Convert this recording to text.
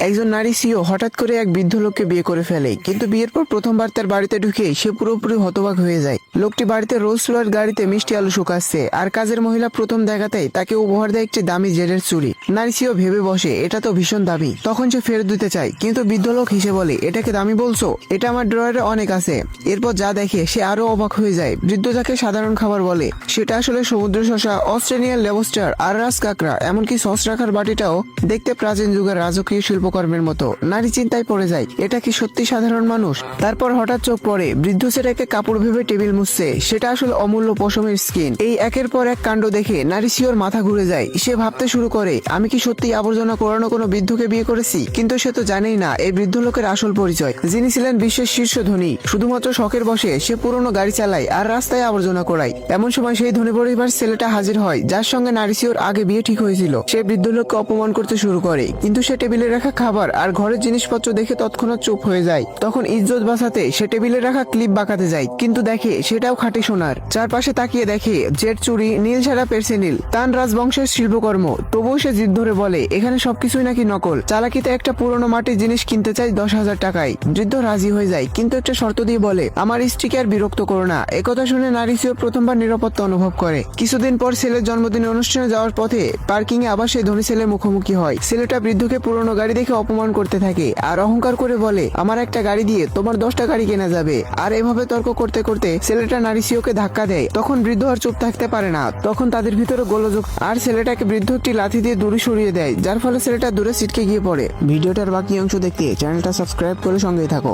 একজন নারী সিও হঠাৎ করে এক বৃদ্ধ লোককে বিয়ে করে ফেলে, কিন্তু বিয়ের পর প্রথমবার তার বাড়িতে ঢুকে সে পুরোপুরি হতবাক হয়ে যায়। লোকটি বাড়িতে রোলস রয়েস গাড়িতে মিষ্টি আলু শুকাচ্ছে, আর কাজের মহিলা প্রথম দেখাতেই তাকে উপহার দেয় একটি দামি জেডের চুড়ি। নারী সিও ভেবে বসে এটা তো ভীষণ দামি। তখন সে ফেরত দিতে চায়, কিন্তু বৃদ্ধ লোক হেসে বলে, এটাকে দামি বলছো? এটা আমার ড্রয়ারে অনেক আছে। এরপর যা দেখে সে আরো অবাক হয়ে যায়। বৃদ্ধ যাকে সাধারণ খাবার বলে সেটা আসলে সমুদ্র শসা, অস্ট্রেলিয়ান লেবস্টার আর রাস কাঁকড়া, এমনকি সস রাখার বাটিটাও দেখতে প্রাচীন যুগের রাজকীয় শিল্পকর্মের মতো। নারী চিন্তায় পড়ে যায়, এটা কি সত্যি সাধারণ মানুষ? তারপর হঠাৎ চোখ পড়ে বৃদ্ধ সেটাকে কাপড় ভেবে টেবিল মুছছে, সেটা আসলে অমূল্য পশমের স্কিন। এই একের পর এক কাণ্ড দেখে নারী সিওর মাথা ঘুরে যায়। সে ভাবতে শুরু করে, আমি কি সত্যি আবর্জনা কোরানো কোনো বৃদ্ধকে বিয়ে করেছি? কিন্তু সে তো জানেই না এই বৃদ্ধ লোকের আসল পরিচয়, যিনি ছিলেন বিশ্বের শীর্ষ ধনী। শুধুমাত্র শখের বসে সে পুরনো গাড়ি চালায় আর রাস্তায় আবর্জনা কোড়ায়। এমন সময় সেই ধনী পরিবার ছেলেটা হাজির হয়, যার সঙ্গে নারী সিওর আগে বিয়ে ঠিক হয়েছিল। সে বৃদ্ধ লোককে অপমান করতে শুরু করে, কিন্তু সে টেবিলে রাখা খাবার আর ঘরের জিনিসপত্র দেখে তৎক্ষণাৎ চুপ হয়ে যায়। তখন ইজ্জত বাঁচাতে সে টেবিলে রাখা ক্লিপ বাঁকাতে যায়, কিন্তু দেখে সেটাও খাঁটি সোনার। চারপাশে তাকিয়ে দেখে জেট চুড়ি, নীল ছাড়া পেরসেনিল, তান রাজবংশের শিল্পকর্ম। তবুও সে জিদ ধরে বলে এখানে সবকিছুই নাকি নকল। চালাকিতে একটা পুরনো মাটির জিনিস কিনতে চাই 10,000 টাকায়। বৃদ্ধ রাজি হয়ে যায়, কিন্তু একটা শর্ত দিয়ে বলে, আমার স্ত্রীকে আর বিরক্ত করো না। একথা শুনে নারী সিও প্রথমবার নিরাপত্তা অনুভব করে। কিছুদিন পর ছেলের জন্মদিনের অনুষ্ঠানে যাওয়ার পথে পার্কিং এ আবার সেই ধনী ছেলের মুখোমুখি হয়। ছেলেটা বৃদ্ধকে পুরনো গাড়ি দেখে অপমান করতে থাকে আর অহংকার করে বলে, আমার একটা গাড়ি দিয়ে তোমার 10টা গাড়ি কেনা যাবে। আর এভাবে তর্ক করতে করতে ছেলেটা নারী সিওকে ধাক্কা দেয়। তখন বৃদ্ধ আর চুপ থাকতে পারে না। তখন তাদের ভিতরে গোলযোগ, আর ছেলেটাকে বৃদ্ধ একটি লাথি দিয়ে দূরে সরিয়ে দেয়, যার ফলে ছেলেটা দূরে ছিটকে গিয়ে পড়ে। ভিডিওটার বাকি অংশ দেখতে চ্যানেলটা সাবস্ক্রাইব করে সঙ্গেই থাকো।